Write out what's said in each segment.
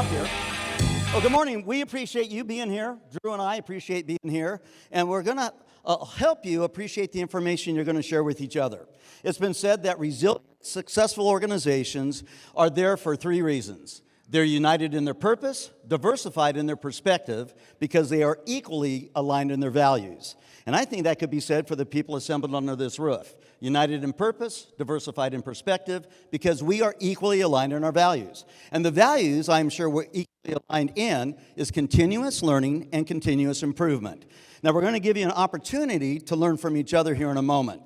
up here. Well, good morning. We appreciate you being here. Drew and I appreciate being here. And we're going to help you appreciate the information you're going to share with each other. It's been said that resilient, successful organizations are there for three reasons. They're united in their purpose, diversified in their perspective, because they are equally aligned in their values. And I think that could be said for the people assembled under this roof. United in purpose, diversified in perspective, because we are equally aligned in our values. And the values I'm sure we're equally aligned in is continuous learning and continuous improvement. Now we're going to give you an opportunity to learn from each other here in a moment.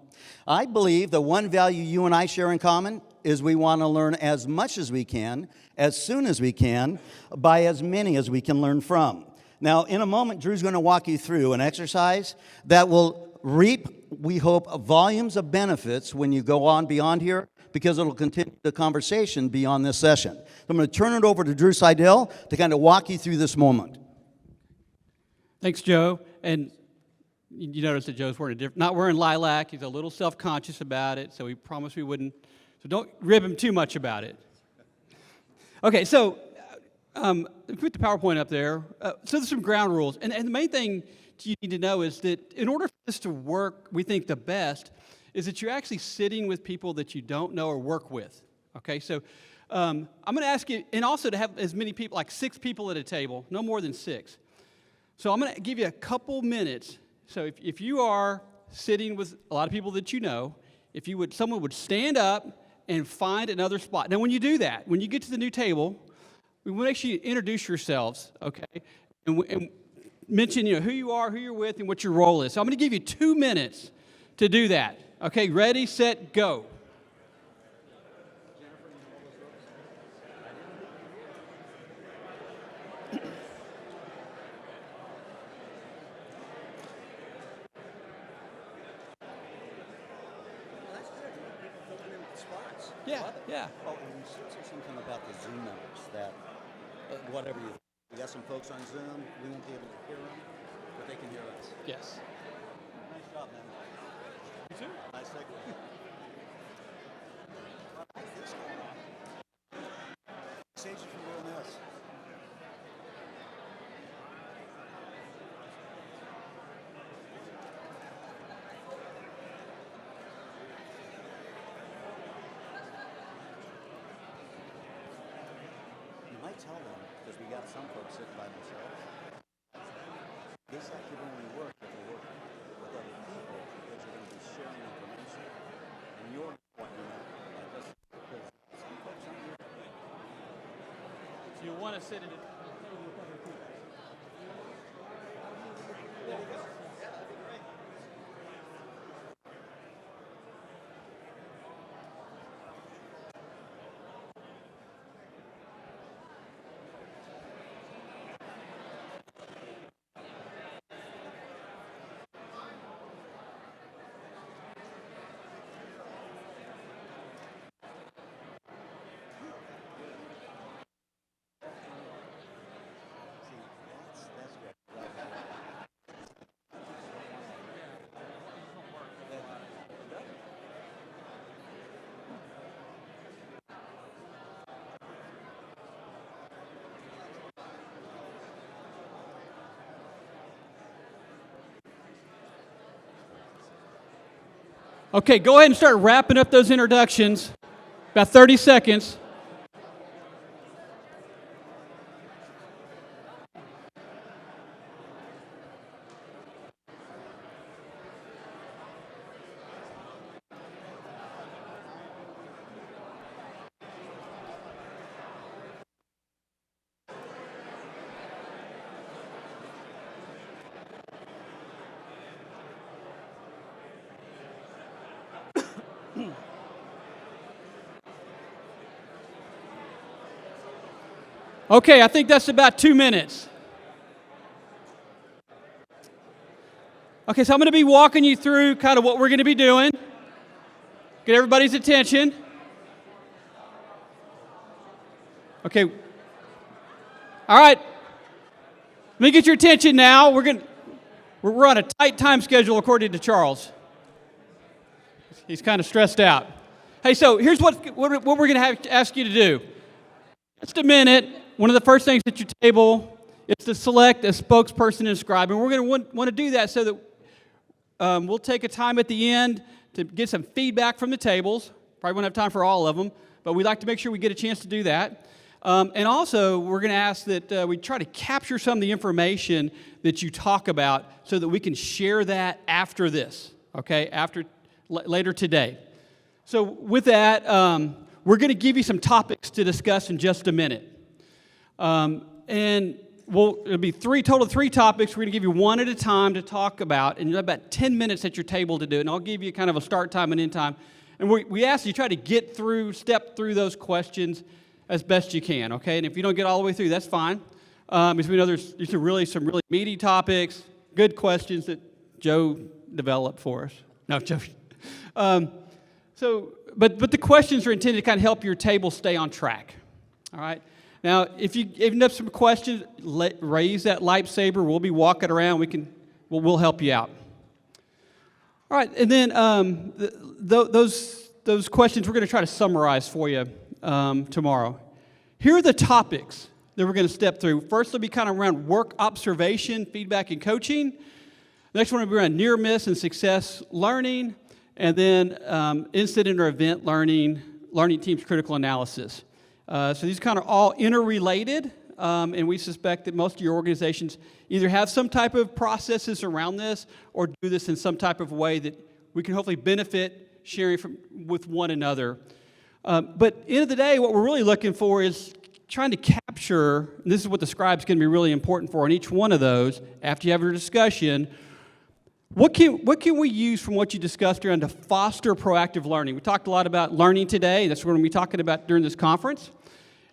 I believe the one value you and I share in common is we want to learn as much as we can, as soon as we can, by as many as we can learn from. Now, in a moment, Drew's going to walk you through an exercise that will reap, we hope, volumes of benefits when you go on beyond here, because it'll continue the conversation beyond this session. So I'm going to turn it over to Drew Seidel to kind of walk you through this moment. Thanks, Joe. And you notice that Joe's not wearing lilac. He's a little self-conscious about it, so we promised we wouldn't. So don't rib him too much about it. Okay, so put the PowerPoint up there. So there's some ground rules. And the main thing you need to know is that in order for this to work, we think the best is that you're actually sitting with people that you don't know or work with. Okay, so I'm going to ask you, and also to have as many people, like 6 people at a table, no more than 6. So I'm going to give you a couple minutes. So if you are sitting with a lot of people that you know, someone would stand up and find another spot. Now, when you do that, when you get to the new table, we want to make sure you introduce yourselves, okay, and mention who you are, who you're with, and what your role is. So I'm going to give you 2 minutes to do that. Okay, ready, set, go. Yeah. Oh, and you said something about the Zoom members that, whatever we got some folks on Zoom, we won't be able to hear them, but they can hear us. Yes. Nice job, man. You too. Nice segue. What's this going on? Saves you from doing this. Tell them, because we got some folks sitting by themselves. This actually only work if you're working with other people, because you're going to be sharing information, and you're what you know. Like this, because some folks aren't here. So you want to sit at a table with other people. There we go. Yeah, that'd be great. Okay, go ahead and start wrapping up those introductions. About 30 seconds. Okay, I think that's about 2 minutes. Okay, so I'm going to be walking you through kind of what we're going to be doing. Get everybody's attention. Okay. All right. Let me get your attention now. We're on a tight time schedule according to Charles. He's kind of stressed out. Hey, so here's what we're going to have to ask you to do. Just a minute. one of the first things at your table is to select a spokesperson and scribe. And we're going to want to do that so that we'll take a time at the end to get some feedback from the tables. Probably won't have time for all of them, but we'd like to make sure we get a chance to do that. And also, we're going to ask that we try to capture some of the information that you talk about so that we can share that after this, okay, later today. So with that, we're going to give you some topics to discuss in just a minute. And it'll be three topics. We're going to give you one at a time to talk about, and you have about 10 minutes at your table to do it. And I'll give you kind of a start time and end time. And we ask you try to step through those questions as best you can, okay? And if you don't get all the way through, that's fine. Because we know there's some really meaty topics, good questions that Joe developed for us. No, Joe. But the questions are intended to kind of help your table stay on track, all right? Now, if you end up some questions, raise that lightsaber. We'll be walking around. We'll help you out. All right, and then those questions we're going to try to summarize for you tomorrow. Here are the topics that we're going to step through. First, it'll be kind of around work observation, feedback, and coaching. The next one will be around near miss and success learning, and then incident or event learning teams critical analysis. So these kind of all interrelated, and we suspect that most of your organizations either have some type of processes around this or do this in some type of way that we can hopefully benefit sharing with one another. But at the end of the day, what we're really looking for is trying to capture, and this is what the scribe's going to be really important for in each one of those, after you have your discussion, what can we use from what you discussed around to foster proactive learning? We talked a lot about learning today. That's what we're going to be talking about during this conference.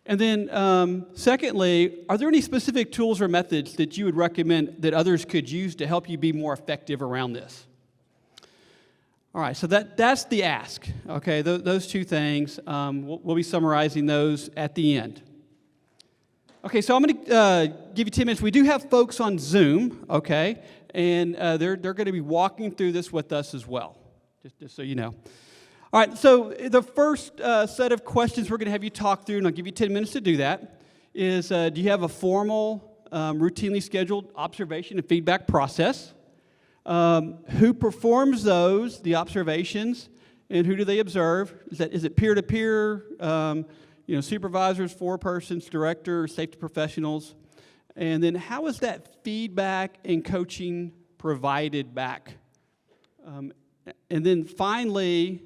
And then secondly, are there any specific tools or methods that you would recommend that others could use to help you be more effective around this? All right, so that's the ask, okay, those two things. We'll be summarizing those at the end. Okay, so I'm going to give you 10 minutes. We do have folks on Zoom, okay, and they're going to be walking through this with us as well, just so you know. All right, so the first set of questions we're going to have you talk through, and I'll give you 10 minutes to do that, is do you have a formal, routinely scheduled observation and feedback process? Who performs the observations, and who do they observe? Is it peer-to-peer, supervisors, forepersons, directors, safety professionals? And then how is that feedback and coaching provided back? And then finally,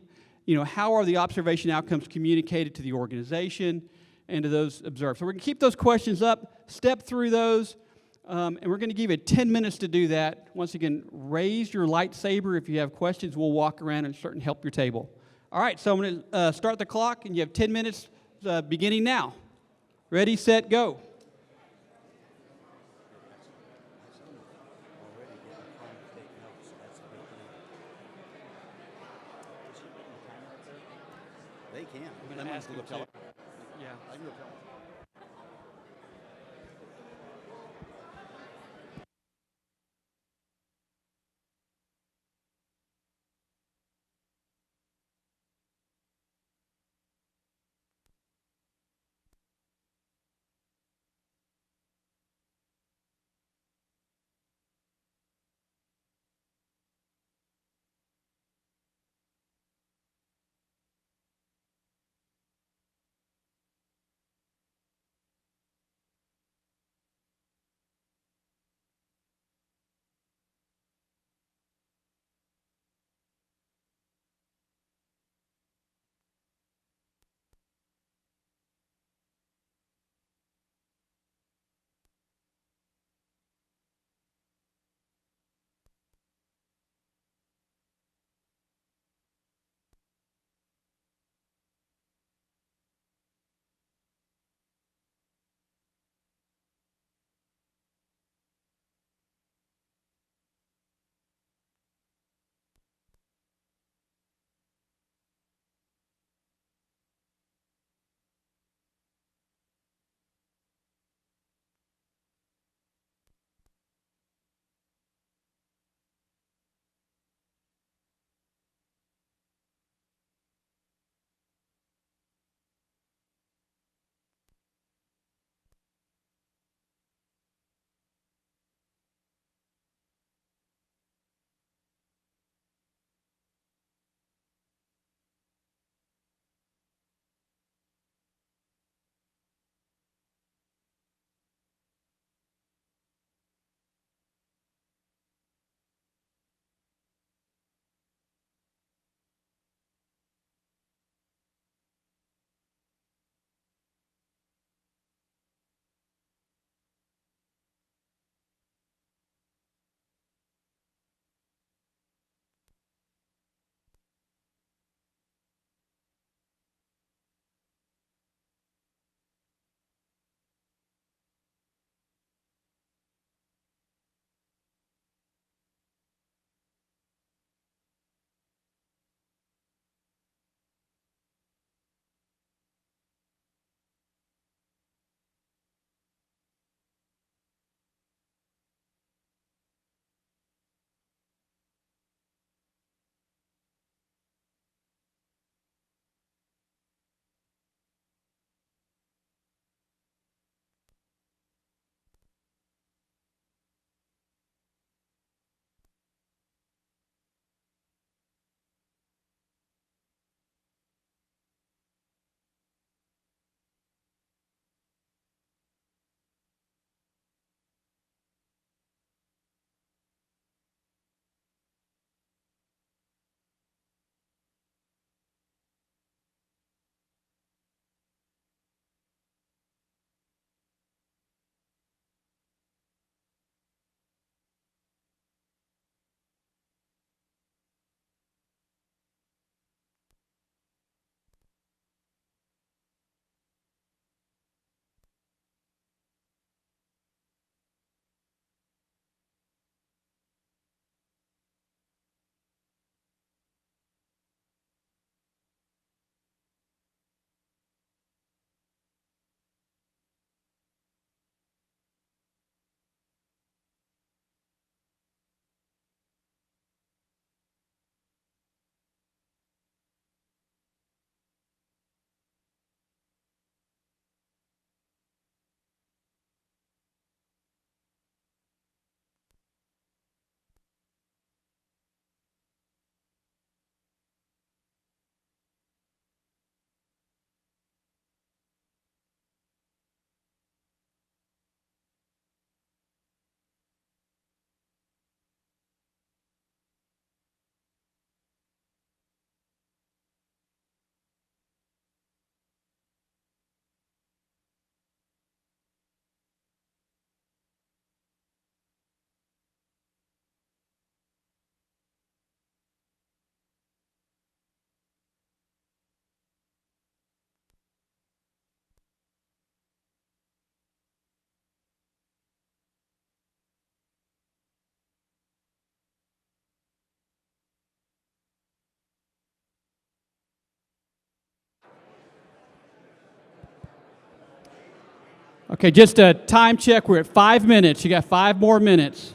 how are the observation outcomes communicated to the organization and to those observed? So we're going to keep those questions up, step through those, and we're going to give you 10 minutes to do that. Once again, raise your lightsaber. If you have questions, we'll walk around and start and help your table. All right, so I'm going to start the clock, and you have 10 minutes beginning now. Ready, set, go. They can. I'm going to ask them to. Yeah. I can go tell them. Okay, just a time check. We're at 5 minutes. You got 5 more minutes.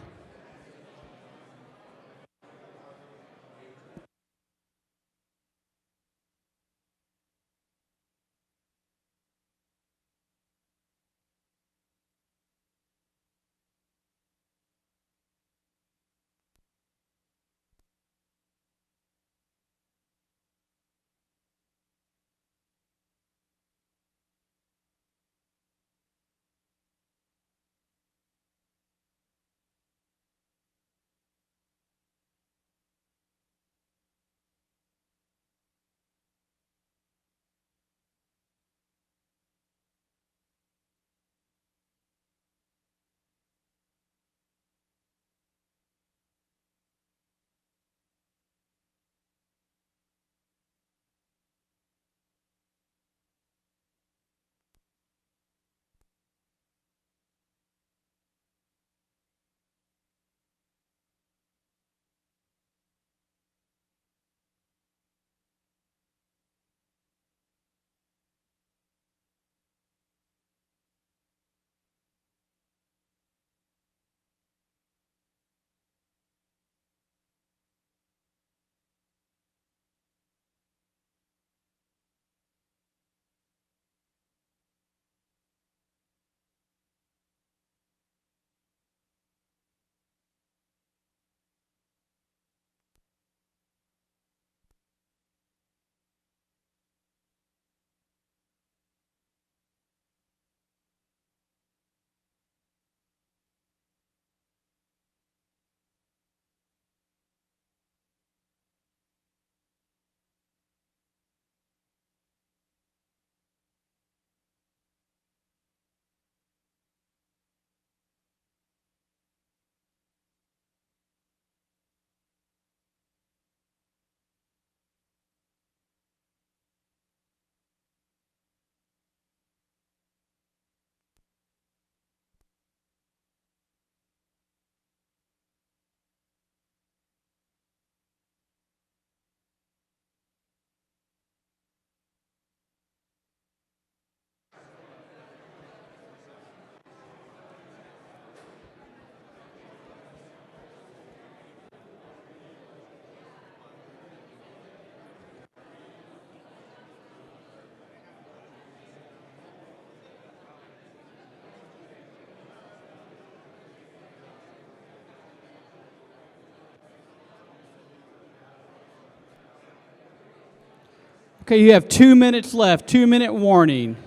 Okay, you have 2 minutes left, 2-minute warning.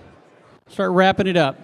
Start wrapping it up.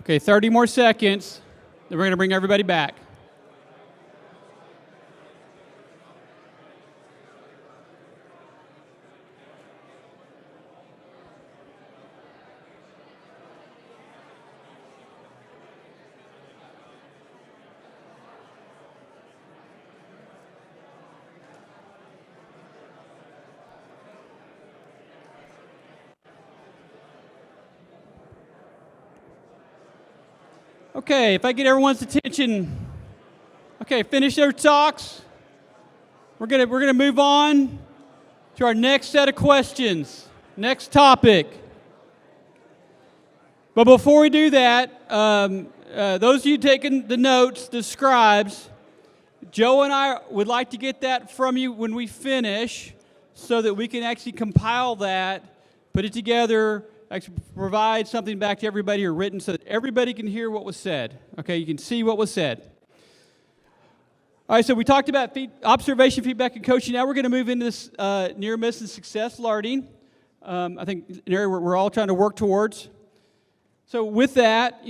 Okay, 30 more seconds. Then we're going to bring everybody back. Okay, if I get everyone's attention. Okay, finish their talks. We're gonna move on to our next set of questions, next topic. But before we do that, those of you taking the notes, the scribes, Joe and I would like to get that from you when we finish so that we can actually compile that, put it together, actually provide something back to everybody here written so that everybody can hear what was said. Okay, you can see what was said. All right, so we talked about observation, feedback, and coaching. Now we're going to move into this near miss and success learning. I think an area we're all trying to work towards. So with that,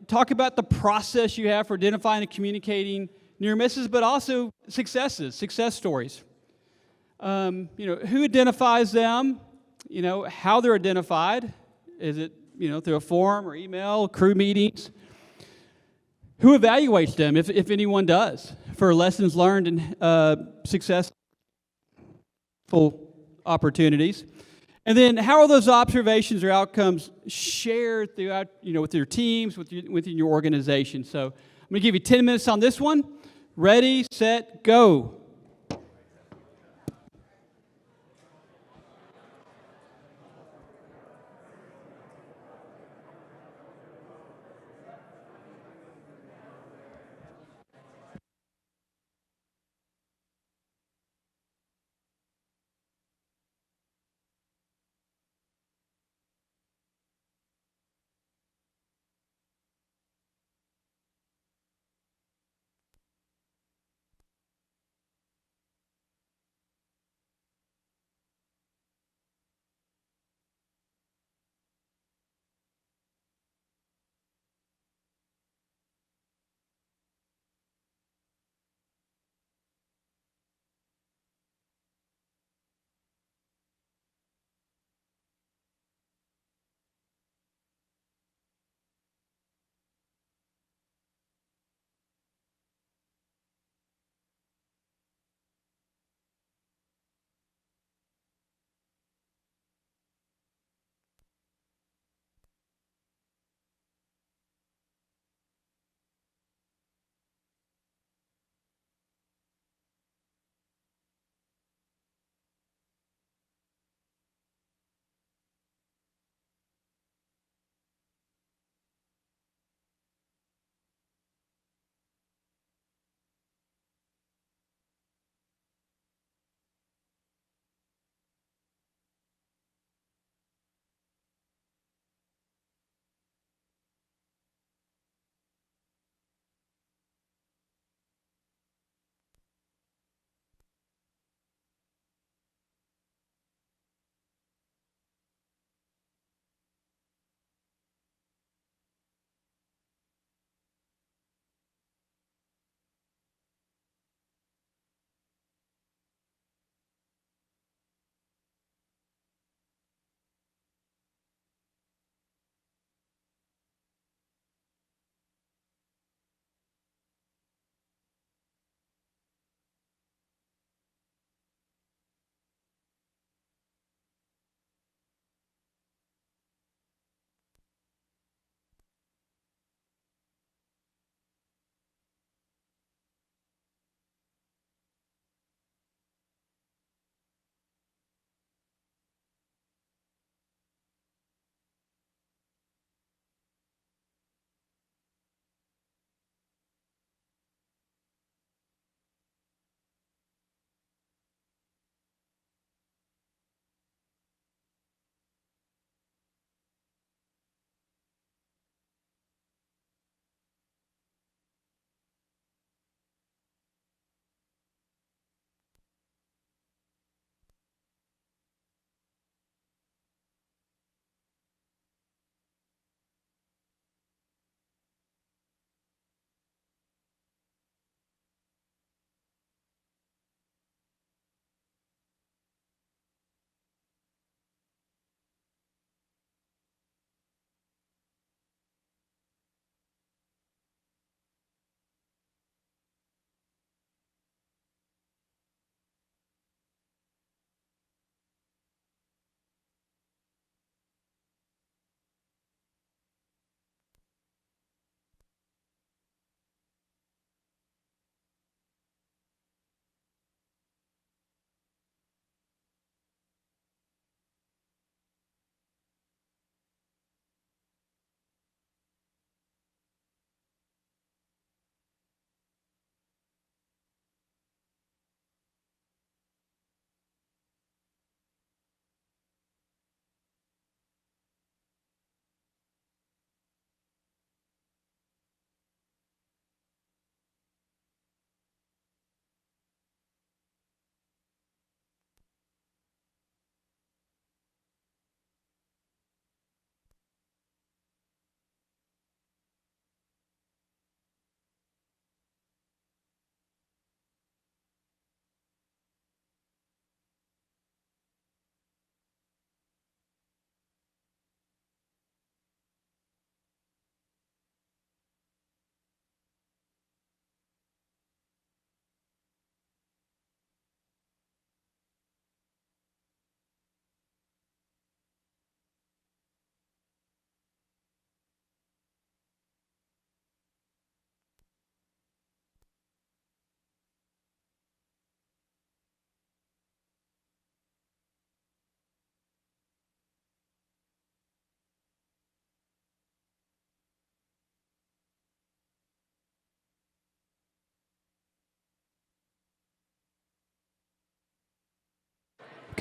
talk about the process you have for identifying and communicating near misses, but also successes, success stories. Who identifies them? How they're identified. Is it, through a form or email, crew meetings? Who evaluates them, if anyone does, for lessons learned and successful opportunities? And then how are those observations or outcomes shared throughout, with your teams, within your organization? So I'm going to give you 10 minutes on this one. Ready, set, go.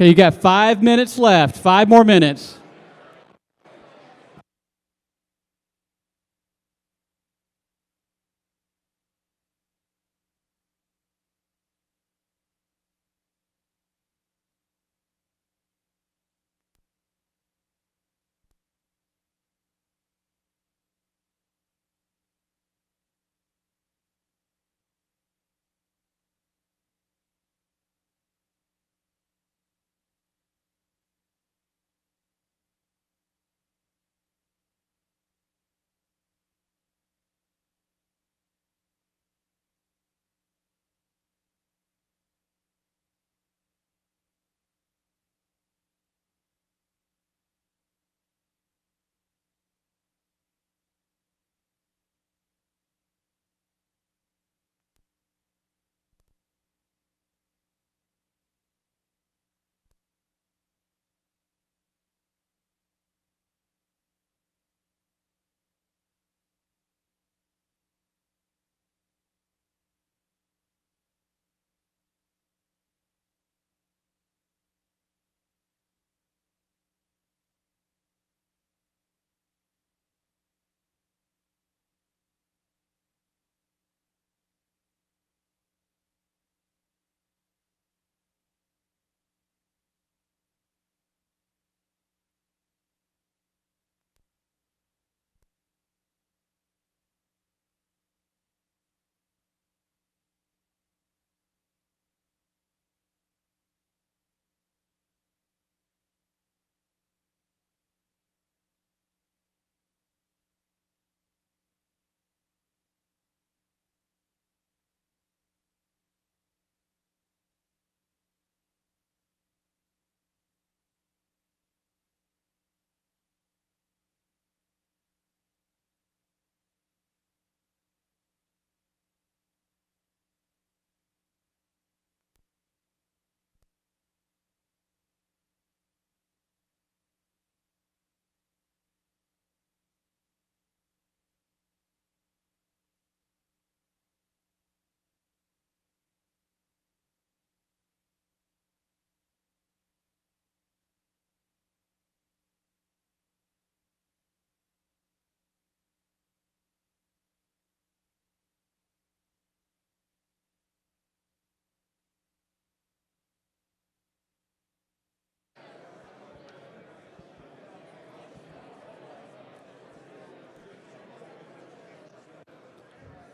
Okay, you got 5 minutes left. 5 more minutes.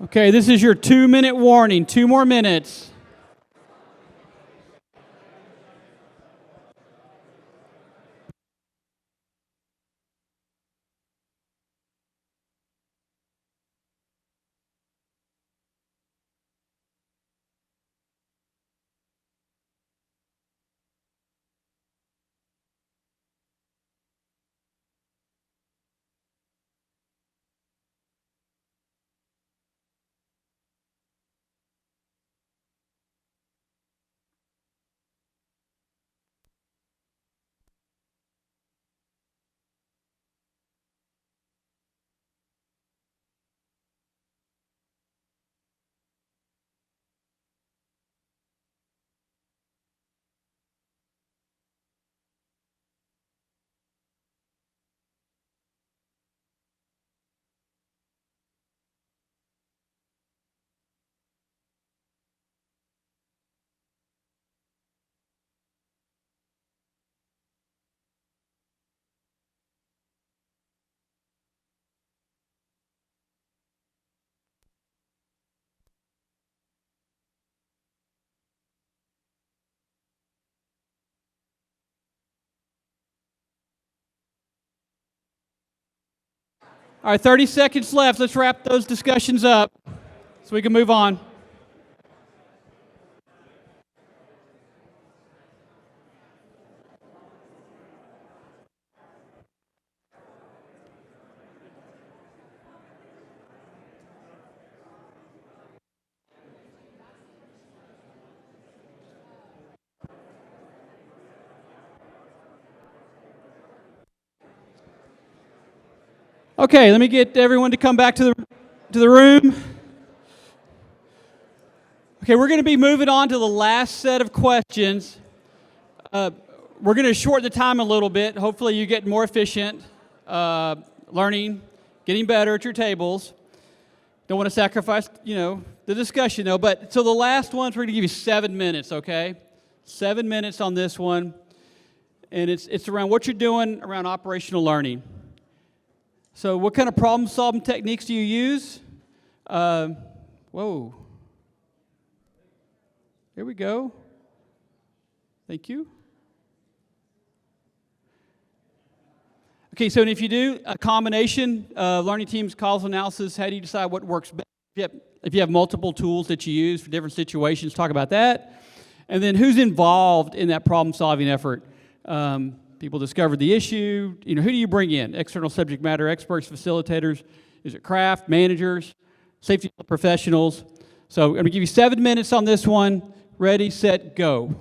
Okay, this is your 2-minute warning. 2 more minutes. All right, 30 seconds left. Let's wrap those discussions up so we can move on. Okay, let me get everyone to come back to the room. Okay, we're going to be moving on to the last set of questions. we're going to shorten the time a little bit. Hopefully you get more efficient, learning, getting better at your tables. Don't want to sacrifice, the discussion though. But so the last ones, we're going to give you 7 minutes, okay? 7 minutes on this one. And it's around what you're doing around operational learning. So what kind of problem-solving techniques do you use? Whoa. Here we go. Thank you. Okay, so if you do a combination of learning teams, causal analysis, how do you decide what works best? If you have multiple tools that you use for different situations, talk about that. And then who's involved in that problem-solving effort? People discovered the issue. Who do you bring in? External subject matter experts, facilitators? Is it craft, managers, safety professionals? So I'm going to give you 7 minutes on this one. Ready, set, go.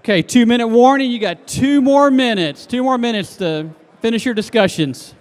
Okay, 2-minute warning. You got 2 more minutes. 2 more minutes to finish your discussions.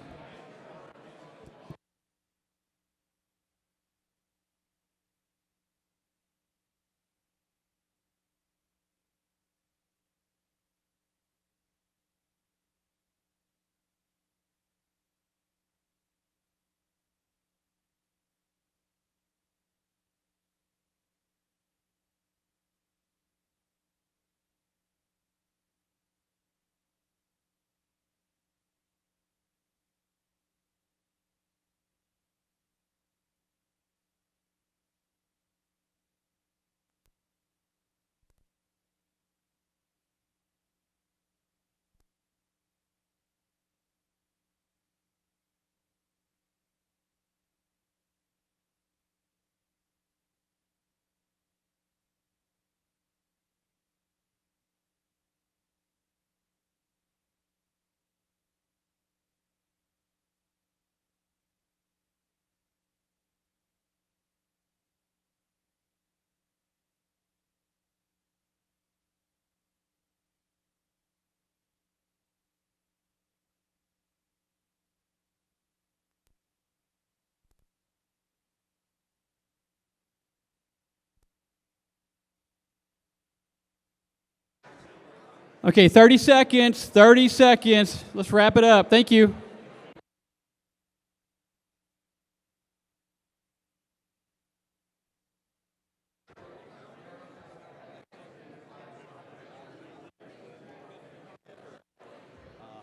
Okay, 30 seconds. 30 seconds. Let's wrap it up. Thank you.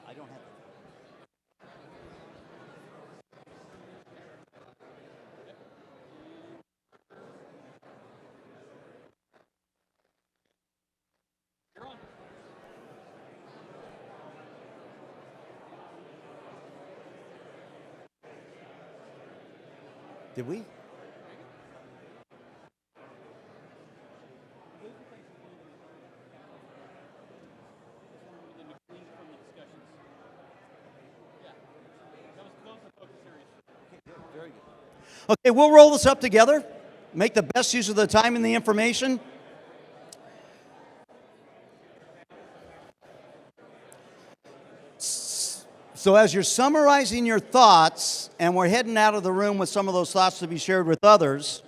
I don't have. Did we? Very good. Okay, we'll roll this up together. Make the best use of the time and the information. So as you're summarizing your thoughts, and we're heading out of the room with some of those thoughts to be shared with others,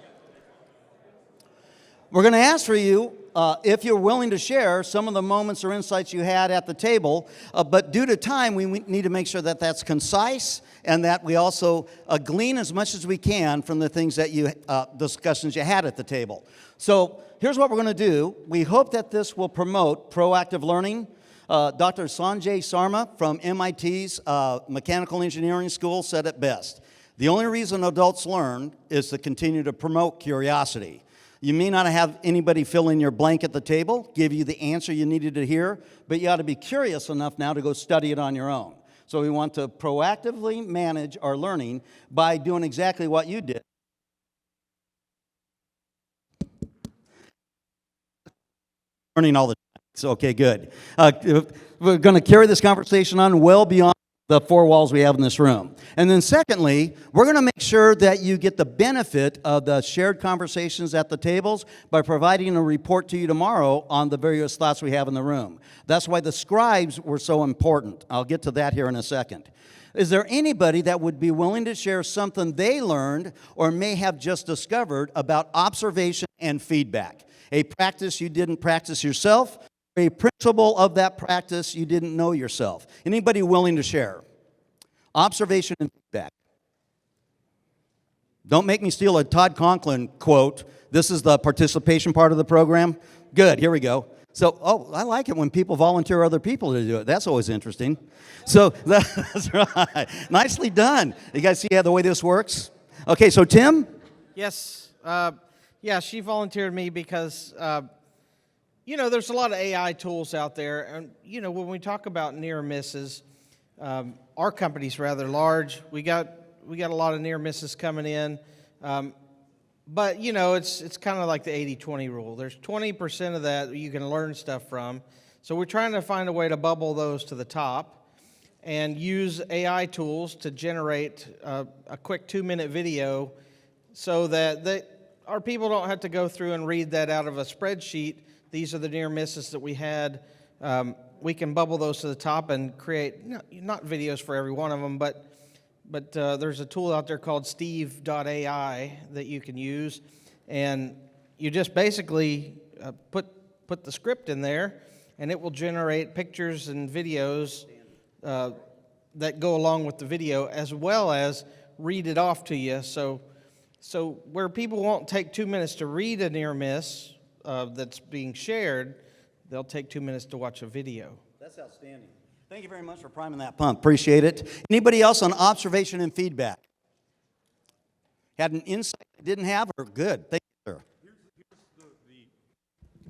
we're going to ask for you if you're willing to share some of the moments or insights you had at the table. But due to time, we need to make sure that that's concise and that we also glean as much as we can from the things that you, discussions you had at the table. So here's what we're going to do. We hope that this will promote proactive learning. Dr. Sanjay Sarma from MIT's Mechanical Engineering School said it best. The only reason adults learn is to continue to promote curiosity. You may not have anybody fill in your blank at the table, give you the answer you needed to hear, but you ought to be curious enough now to go study it on your own. So we want to proactively manage our learning by doing exactly what you did. Learning all the time. So, okay, good. We're going to carry this conversation on well beyond the 4 walls we have in this room. And then secondly, we're going to make sure that you get the benefit of the shared conversations at the tables by providing a report to you tomorrow on the various thoughts we have in the room. That's why the scribes were so important. I'll get to that here in a second. Is there anybody that would be willing to share something they learned or may have just discovered about observation and feedback? A practice you didn't practice yourself, a principle of that practice you didn't know yourself. Anybody willing to share? Observation and feedback. Don't make me steal a Todd Conklin quote. This is the participation part of the program. Good, here we go. So, I like it when people volunteer other people to do it. That's always interesting. So, that's right. Nicely done. You guys see how the way this works? Okay, so Tim? Yes. Yeah, she volunteered me because, there's a lot of AI tools out there. And, when we talk about near misses, our company's rather large. We got a lot of near misses coming in. But, it's kind of like the 80-20 rule. There's 20% of that you can learn stuff from. So we're trying to find a way to bubble those to the top and use AI tools to generate a quick 2-minute video so that our people don't have to go through and read that out of a spreadsheet these are the near misses that we had. We can bubble those to the top and create, not videos for every one of them, but there's a tool out there called steve.ai that you can use, and you just basically put the script in there, and it will generate pictures and videos that go along with the video, as well as read it off to you. So where people won't take 2 minutes to read a near miss that's being shared, they'll take 2 minutes to watch a video. That's outstanding. Thank you very much for priming that pump. Appreciate it. Anybody else on observation and feedback? Had an insight they didn't have, or good? Thank you, sir.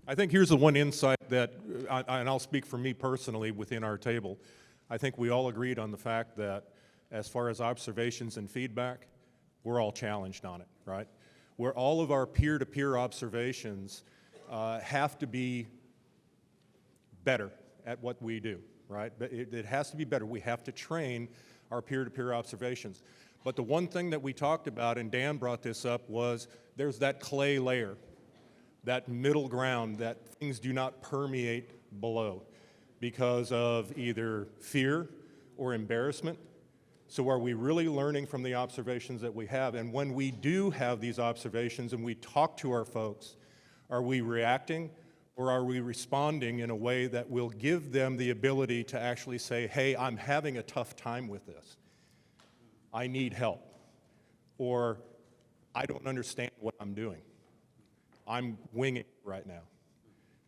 I think here's the one insight that, and I'll speak for me personally within our table. I think we all agreed on the fact that as far as observations and feedback, we're all challenged on it, right? Where all of our peer-to-peer observations have to be better at what we do, right? It has to be better. We have to train our peer-to-peer observations. But the one thing that we talked about, and Dan brought this up, was there's that clay layer, that middle ground that things do not permeate below because of either fear or embarrassment. So are we really learning from the observations that we have? And when we do have these observations and we talk to our folks, are we reacting or are we responding in a way that will give them the ability to actually say, hey, I'm having a tough time with this. I need help. Or I don't understand what I'm doing. I'm winging it right now.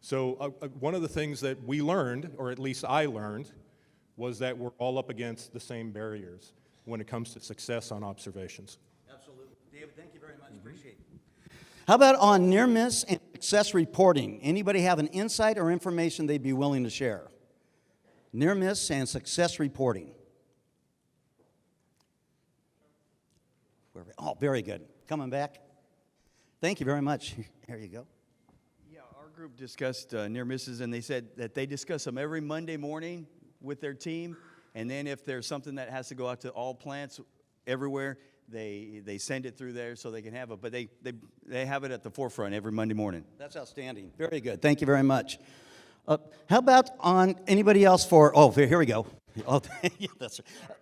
So one of the things that we learned, or at least I learned, was that we're all up against the same barriers when it comes to success on observations. Absolutely. David, thank you very much. Appreciate it. How about on near miss and success reporting? Anybody have an insight or information they'd be willing to share? Near miss and success reporting. Oh, very good. Coming back. Thank you very much. There you go. Yeah, our group discussed near misses, and they said that they discuss them every Monday morning with their team, and then if there's something that has to go out to all plants everywhere, they send it through there so they can have it. But they have it at the forefront every Monday morning. That's outstanding. Very good. Thank you very much. How about on anybody else for, oh, here we go. Oh, yeah, that's right.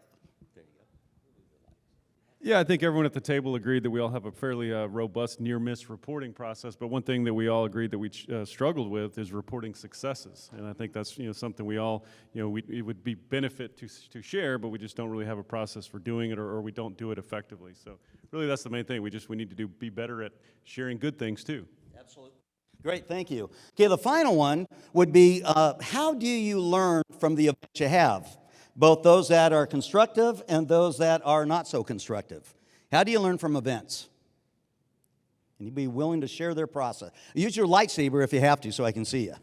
Yeah, I think everyone at the table agreed that we all have a fairly robust near-miss reporting process, but one thing that we all agreed that we struggled with is reporting successes, and I think that's something we all, it would be benefit to share, but we just don't really have a process for doing it, or we don't do it effectively. So really that's the main thing. We need to be better at sharing good things too. Absolutely. Great, thank you. Okay, the final one would be, how do you learn from the events you have? Both those that are constructive and those that are not so constructive. How do you learn from events? Anybody willing to share their process? Use your lightsaber if you have to so I can see you.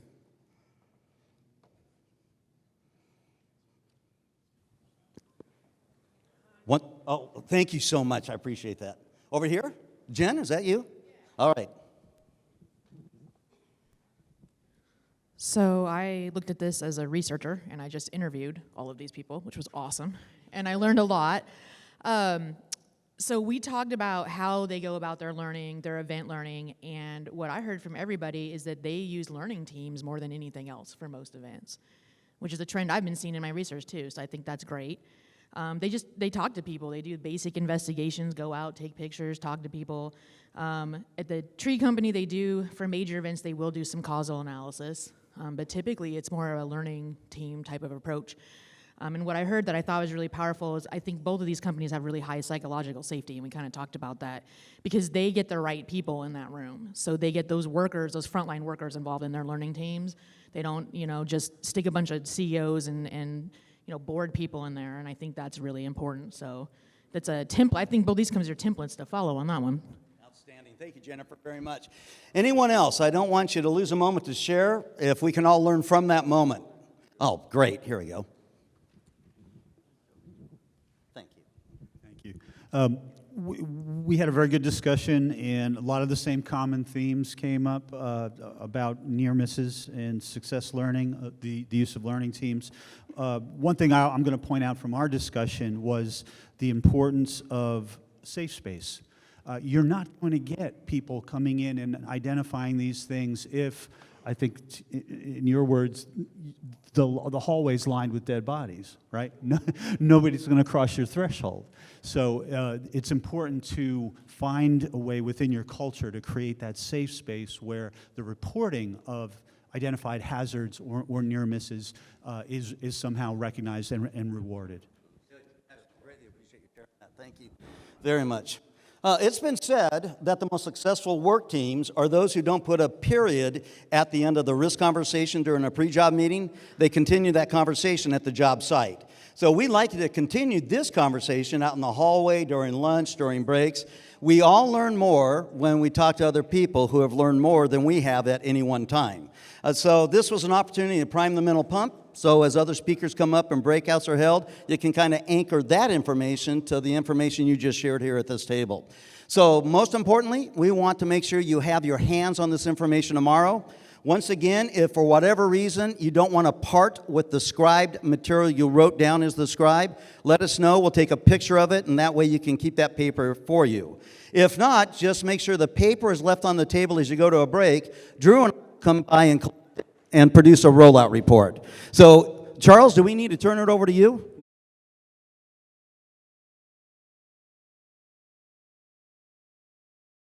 One, oh, thank you so much. I appreciate that. Over here? Jen, is that you? All right. So I looked at this as a researcher, and I just interviewed all of these people, which was awesome, and I learned a lot. So we talked about how they go about their learning, their event learning, and what I heard from everybody is that they use learning teams more than anything else for most events, which is a trend I've been seeing in my research too, so I think that's great. They talk to people, they do basic investigations, go out, take pictures, talk to people. At the tree company they do, for major events, they will do some causal analysis. But typically, it's more of a learning team type of approach. And what I heard that I thought was really powerful is I think both of these companies have really high psychological safety, and we kind of talked about that, because they get the right people in that room. So they get those workers, those frontline workers involved in their learning teams. They don't, just stick a bunch of CEOs and board people in there, and I think that's really important. So that's a template. I think both these companies are templates to follow on that one. Thank you, Jennifer, very much. Anyone else? I don't want you to lose a moment to share if we can all learn from that moment. Oh, great. Here we go. Thank you. Thank you. We had a very good discussion, and a lot of the same common themes came up about near misses and success learning, the use of learning teams. One thing I'm going to point out from our discussion was the importance of safe space. You're not going to get people coming in and identifying these things if I think, in your words, the hallway's lined with dead bodies, right? Nobody's going to cross your threshold. So it's important to find a way within your culture to create that safe space where the reporting of identified hazards or near misses is somehow recognized and rewarded. Greatly appreciate you sharing that. Thank you very much. It's been said that the most successful work teams are those who don't put a period at the end of the risk conversation during a pre-job meeting. They continue that conversation at the job site. So we'd like to continue this conversation out in the hallway, during lunch, during breaks. We all learn more when we talk to other people who have learned more than we have at any one time. So this was an opportunity to prime the mental pump. So as other speakers come up and breakouts are held, you can kind of anchor that information to the information you just shared here at this table. So most importantly, we want to make sure you have your hands on this information tomorrow. Once again, if for whatever reason you don't want to part with the scribed material you wrote down as the scribe, let us know. We'll take a picture of it, and that way you can keep that paper for you. If not, just make sure the paper is left on the table as you go to a break. Drew and I will come by and produce a rollout report. So, Charles, do we need to turn it over to you?